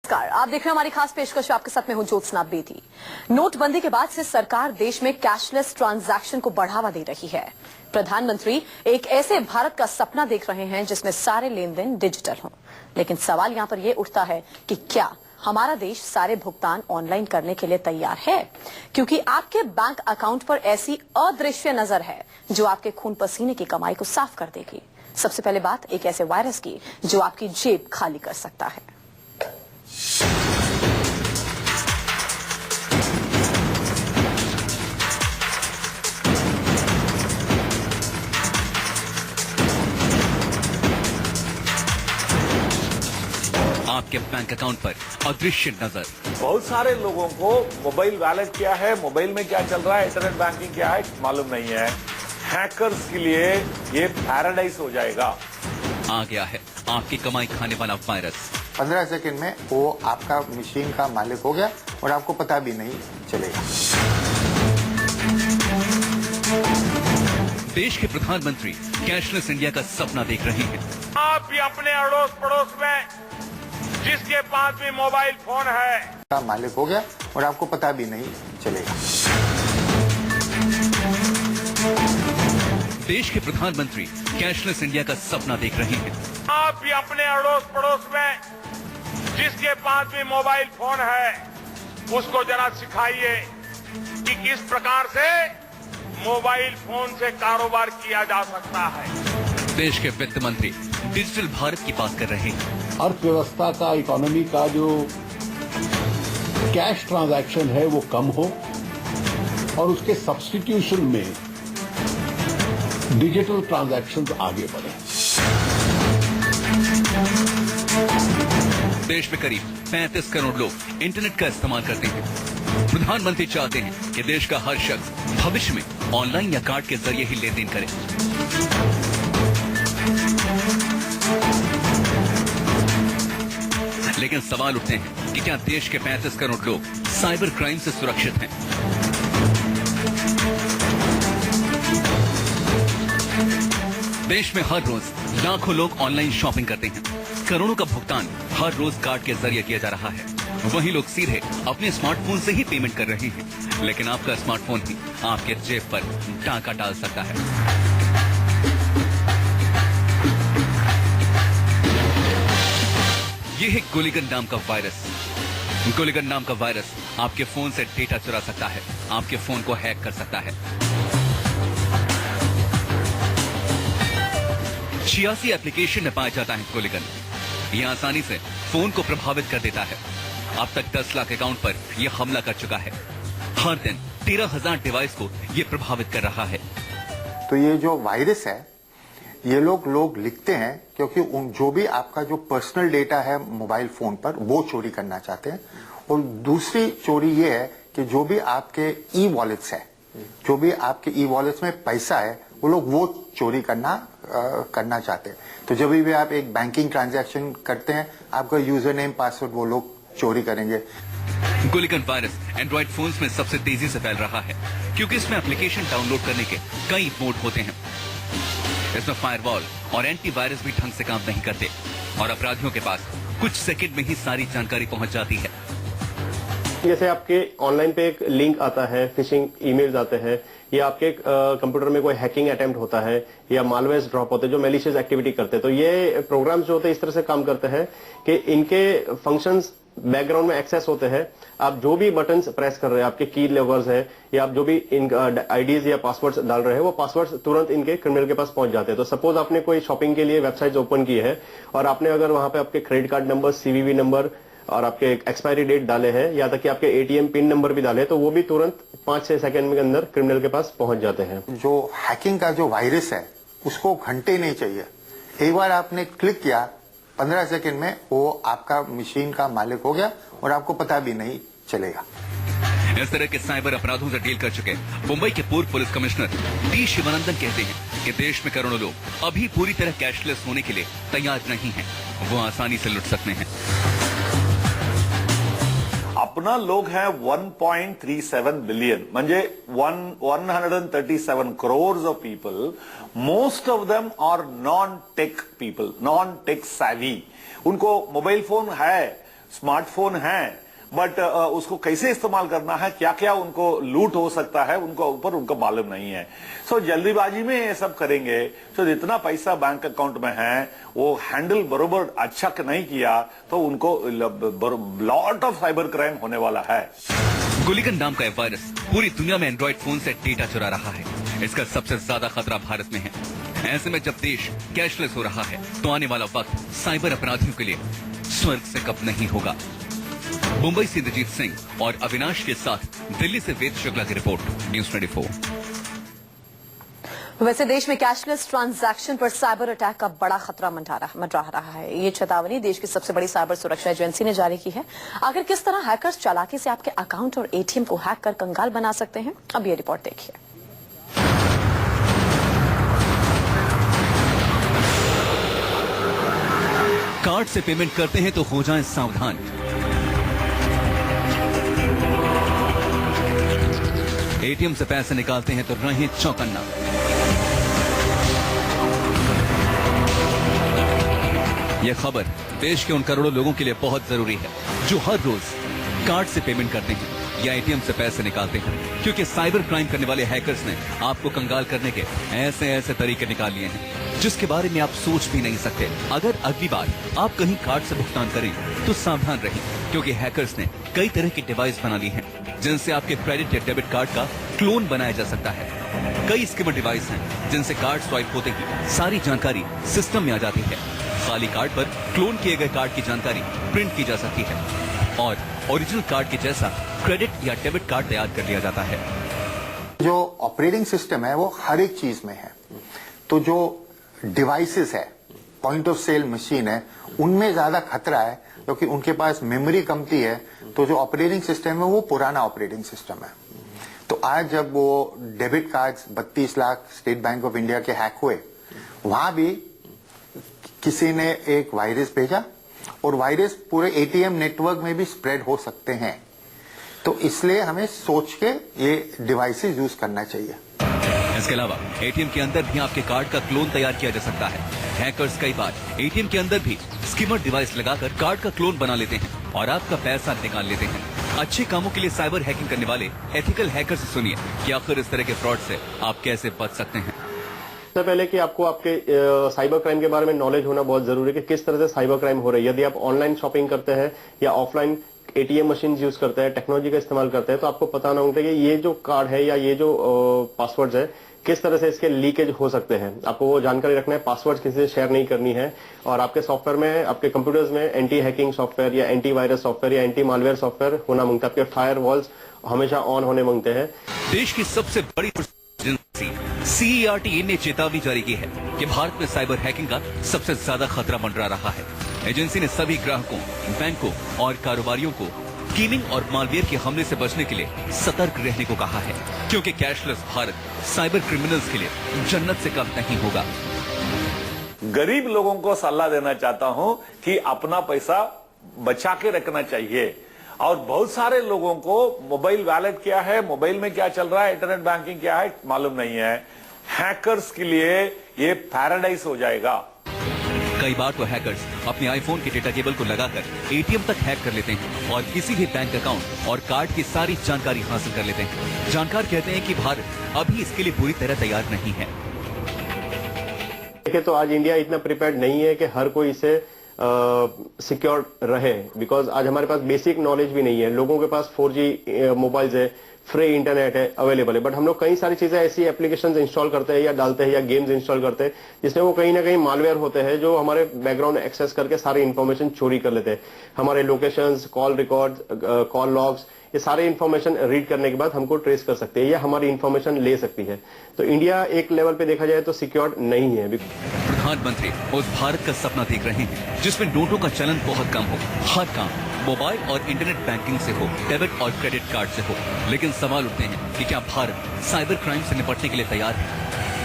नमस्कार, आप देख रहे हैं हमारी खास पेशकश। आपके साथ में हूं ज्योत्सना बेदी। नोटबंदी के बाद से सरकार देश में कैशलेस ट्रांजैक्शन को बढ़ावा दे रही है। प्रधानमंत्री एक ऐसे भारत का सपना देख रहे हैं जिसमें सारे लेन देन डिजिटल हों। लेकिन सवाल यहां पर यह उठता है कि क्या हमारा देश सारे भुगतान ऑनलाइन करने के लिए तैयार है? क्योंकि आपके बैंक अकाउंट पर ऐसी अदृश्य नजर है जो आपके खून पसीने की कमाई को साफ कर देगी। सबसे पहले बात एक ऐसे वायरस की जो आपकी जेब खाली कर सकता है। आपके बैंक अकाउंट पर अदृश्य नजर। बहुत सारे लोगों को मोबाइल वॉलेट क्या है, मोबाइल में क्या चल रहा है, इंटरनेट बैंकिंग क्या है मालूम नहीं है। हैकर्स के लिए ये पैराडाइज हो जाएगा। आ गया है आपकी कमाई खाने वाला वायरस। 15 सेकंड में वो आपका मशीन का मालिक हो गया और आपको पता भी नहीं चलेगा। देश के प्रधानमंत्री कैशलेस इंडिया का सपना देख रहे हैं। आप भी अपने अड़ोस पड़ोस में जिसके पास भी मोबाइल फोन है का मालिक हो गया और आपको पता भी नहीं चलेगा। देश के प्रधानमंत्री कैशलेस इंडिया का सपना देख रहे हैं। आप भी अपने अड़ोस पड़ोस में जिसके पास भी मोबाइल फोन है उसको जरा सिखाइए कि किस प्रकार से मोबाइल फोन से कारोबार किया जा सकता है। देश के वित्त मंत्री डिजिटल भारत की बात कर रहे हैं। अर्थव्यवस्था का, इकोनॉमी का जो कैश ट्रांजैक्शन है वो कम हो और उसके सब्स्टिट्यूशन में डिजिटल ट्रांजैक्शंस आगे बढ़े। देश में करीब 35 करोड़ लोग इंटरनेट का इस्तेमाल करते हैं। प्रधानमंत्री चाहते हैं कि देश का हर शख्स भविष्य में ऑनलाइन या कार्ड के जरिए ही लेन देन करे। लेकिन सवाल उठते हैं कि क्या देश के 35 करोड़ लोग साइबर क्राइम से सुरक्षित हैं? देश में हर रोज लाखों लोग ऑनलाइन शॉपिंग करते हैं। करोड़ों का भुगतान हर रोज कार्ड के जरिए किया जा रहा है। वहीं लोग सीधे अपने स्मार्टफोन से ही पेमेंट कर रहे हैं। लेकिन आपका स्मार्टफोन ही आपके जेब पर डाका डाल सकता है। यह है गुलिगन नाम का वायरस। गुलिगन नाम का वायरस आपके फोन से डेटा चुरा सकता है, आपके फोन को हैक कर सकता है। 86 एप्लीकेशन में पाया जाता है गुलिगन। यह आसानी से फोन को प्रभावित कर देता है। अब तक 10 लाख अकाउंट पर यह हमला कर चुका है। हर दिन 13,000 डिवाइस को यह प्रभावित कर रहा है। तो ये जो वायरस है ये लोग लिखते हैं क्योंकि जो भी आपका जो पर्सनल डेटा है मोबाइल फोन पर वो चोरी करना चाहते हैं। और दूसरी चोरी ये है कि जो भी आपके ई वॉलेट्स है, जो भी आपके ई वॉलेट्स में पैसा है वो लोग वो चोरी करना चाहते हैं। तो जब भी आप एक बैंकिंग ट्रांजैक्शन करते हैं आपका यूजर नेम पासवर्ड वो लोग चोरी करेंगे। गुलिगन वायरस एंड्रॉइड फोन्स में सबसे तेजी से फैल रहा है क्योंकि इसमें एप्लीकेशन डाउनलोड करने के कई मोड होते हैं। इसमें फायरवॉल और एंटीवायरस भी ढंग से काम नहीं करते और अपराधियों के पास कुछ सेकंड में ही सारी जानकारी पहुंच जाती है। जैसे आपके ऑनलाइन पे एक लिंक आता है, फिशिंग ईमेल्स आते हैं, या आपके कंप्यूटर में कोई हैकिंग अटेम्प्ट होता है या मालवेयर ड्रॉप होते हैं जो मैलिशियस एक्टिविटी करते हैं। तो ये प्रोग्राम्स जो होते हैं इस तरह से काम करते हैं कि इनके फंक्शंस बैकग्राउंड में एक्सेस होते हैं। आप जो भी बटन्स प्रेस कर रहे हैं, आपके की लेवर्स है या आप जो भी इन आईडीज या पासवर्ड्स डाल रहे हैं वो पासवर्ड्स तुरंत इनके क्रिमिनल के पास पहुंच जाते हैं। तो सपोज आपने कोई शॉपिंग के लिए वेबसाइट ओपन की है और आपने अगर वहां पे आपके credit card number, CVV number और आपके एक्सपायरी डेट डाले हैं या तक कि आपके एटीएम पिन नंबर भी डाले तो वो भी तुरंत 5-6 सेकंड के अंदर क्रिमिनल के पास पहुंच जाते हैं। जो हैकिंग का जो वायरस है उसको घंटे नहीं चाहिए। एक बार आपने क्लिक किया 15 सेकंड में वो आपका मशीन का मालिक हो गया और आपको पता भी नहीं चलेगा। इस तरह के साइबर अपराधों से डील कर चुके मुंबई के पूर्व पुलिस कमिश्नर डी शिवानंदन कहते हैं कि देश में करोड़ों लोग अभी पूरी तरह कैशलेस होने के लिए तैयार नहीं हैं। वो आसानी से लुट सकते हैं। अपना लोग है 1.37 बिलियन म्हणजे 137 crores of people. Most of them are non-tech people, non-tech savvy. उनको मोबाइल फोन है, स्मार्टफोन है, बट उसको कैसे इस्तेमाल करना है, क्या क्या उनको लूट हो सकता है, उनको ऊपर उनको मालूम नहीं है। सो जल्दीबाजी में ये सब करेंगे, तो जितना पैसा बैंक अकाउंट में है वो हैंडल बरोबर अच्छा नहीं किया तो उनको लॉट ऑफ साइबर क्राइम होने वाला है। गुलिकन नाम का यह वायरस पूरी दुनिया में एंड्रॉइड फोन से डेटा चुरा रहा है। इसका सबसे ज्यादा खतरा भारत में है। ऐसे में जब देश कैशलेस हो रहा है तो आने वाला वक्त साइबर अपराधियों के लिए स्वर्ग से कम नहीं होगा। मुंबई से इंद्रजीत सिंह और अविनाश के साथ दिल्ली से वेद शुक्ला की रिपोर्ट, न्यूज 24। वैसे देश में कैशलेस ट्रांजैक्शन पर साइबर अटैक का बड़ा खतरा मंडरा रहा है। ये चेतावनी देश की सबसे बड़ी साइबर सुरक्षा एजेंसी ने जारी की है। आखिर किस तरह हैकर्स चालाकी से आपके अकाउंट और एटीएम को हैक कर कंगाल बना सकते हैं, अब ये रिपोर्ट देखिए। कार्ड से पेमेंट करते हैं तो हो जाएं सावधान। एटीएम से पैसे निकालते हैं तो रहें चौकन्ना। यह खबर देश के उन करोड़ों लोगों के लिए बहुत जरूरी है जो हर रोज कार्ड से पेमेंट करते हैं या एटीएम से पैसे निकालते हैं, क्योंकि साइबर क्राइम करने वाले हैकर्स ने आपको कंगाल करने के ऐसे ऐसे तरीके निकाल लिए हैं जिसके बारे में आप सोच भी नहीं सकते। अगर अगली बार आप कहीं कार्ड से भुगतान करें तो सावधान रहें, क्योंकि हैकर्स ने कई तरह के डिवाइस बना लिए हैं जिनसे आपके क्रेडिट या डेबिट कार्ड का क्लोन बनाया जा सकता है। कई स्किमर डिवाइस हैं जिनसे कार्ड स्वाइप होते ही सारी जानकारी सिस्टम में आ जाती है। खाली कार्ड पर क्लोन किए गए कार्ड की जानकारी प्रिंट की जा सकती है और ओरिजिनल कार्ड के जैसा क्रेडिट या डेबिट कार्ड तैयार कर लिया जाता है। जो ऑपरेटिंग सिस्टम है वो हर एक चीज में है, तो जो डिवाइसेस है, पॉइंट ऑफ सेल मशीन है, उनमें ज्यादा खतरा है क्योंकि उनके पास मेमोरी कमती है। तो जो ऑपरेटिंग सिस्टम है वो पुराना ऑपरेटिंग सिस्टम है। तो आज जब वो debit cards 32 lakh state bank of India के हैक हुए, वहां भी किसी ने एक वायरस भेजा और वायरस पूरे एटीएम नेटवर्क में भी स्प्रेड हो सकते हैं। तो इसलिए हमें सोच के ये डिवाइसेस यूज करना चाहिए। इसके अलावा एटीएम के अंदर भी आपके कार्ड का क्लोन तैयार किया जा सकता है। हैकर्स कई बार एटीएम के अंदर भी स्किमर डिवाइस लगाकर कार्ड का क्लोन बना लेते हैं और आपका पैसा निकाल लेते हैं। अच्छे कामों के लिए साइबर हैकिंग करने वाले एथिकल हैकर से सुनिए कि आखिर इस तरह के फ्रॉड से आप कैसे बच सकते हैं। सबसे पहले कि आपको आपके साइबर क्राइम के बारे में नॉलेज होना बहुत जरूरी है कि किस तरह से साइबर क्राइम हो रही है। यदि आप ऑनलाइन शॉपिंग करते हैं या ऑफलाइन एटीएम मशीन यूज करते हैं, टेक्नोलॉजी का इस्तेमाल करते हैं, तो आपको पता ना होता है कि ये जो कार्ड है या ये जो पासवर्ड है किस तरह से इसके लीकेज हो सकते हैं। आपको वो जानकारी रखना है, पासवर्ड किसी से शेयर नहीं करनी है। और आपके सॉफ्टवेयर में, आपके कंप्यूटर्स में एंटी हैकिंग सॉफ्टवेयर या एंटी वायरस सॉफ्टवेयर या एंटी मालवेयर सॉफ्टवेयर होना मांगता है। आपके फायर वॉल्स हमेशा ऑन होने मांगते हैं। देश की सबसे बड़ी एजेंसी CERT ने चेतावनी जारी की है कि भारत में साइबर हैकिंग का सबसे ज्यादा खतरा मंडरा रहा है। एजेंसी ने सभी ग्राहकों, बैंकों और कारोबारियों को स्कीमिंग और मालवेयर के हमले से बचने के लिए सतर्क रहने को कहा है, क्योंकि कैशलेस भारत साइबर क्रिमिनल्स के लिए जन्नत से कम नहीं होगा। गरीब लोगों को सलाह देना चाहता हूं कि अपना पैसा बचा के रखना चाहिए। और बहुत सारे लोगों को मोबाइल वॉलेट क्या है, मोबाइल में क्या चल रहा है, इंटरनेट बैंकिंग क्या है मालूम नहीं है। हैकर्स के लिए ये पैराडाइज हो जाएगा। कई बार तो हैकर्स अपने आईफोन के डेटा केबल को लगाकर एटीएम तक हैक कर लेते हैं और किसी भी बैंक अकाउंट और कार्ड की सारी जानकारी हासिल कर लेते हैं। जानकार कहते हैं कि भारत अभी इसके लिए पूरी तरह तैयार नहीं है। देखिए, तो आज इंडिया इतना प्रिपेयर्ड नहीं है कि हर कोई इसे सिक्योर रहे, बिकॉज आज हमारे पास बेसिक नॉलेज भी नहीं है। लोगों के पास 4G मोबाइल्स है, फ्री इंटरनेट है, अवेलेबल है, बट हम लोग कई सारी चीजें ऐसी एप्लीकेशंस इंस्टॉल करते हैं या डालते हैं या गेम्स इंस्टॉल करते हैं जिसमें वो कहीं ना कहीं मालवेयर होते हैं जो हमारे बैकग्राउंड एक्सेस करके सारी इंफॉर्मेशन चोरी कर लेते हैं। हमारे locations, call record, call logs, ये सारे इंफॉर्मेशन रीड करने के बाद हमको ट्रेस कर सकते हैं या हमारी इंफॉर्मेशन ले सकती है। तो इंडिया एक लेवल पे देखा जाए तो सिक्योर्ड नहीं है। प्रधानमंत्री उस भारत का सपना देख रहे हैं जिसमें नोटों का चलन बहुत कम हो, हर काम मोबाइल और इंटरनेट बैंकिंग से हो, डेबिट और क्रेडिट कार्ड से हो। लेकिन सवाल उठते हैं कि क्या भारत साइबर क्राइम से निपटने के लिए तैयार है?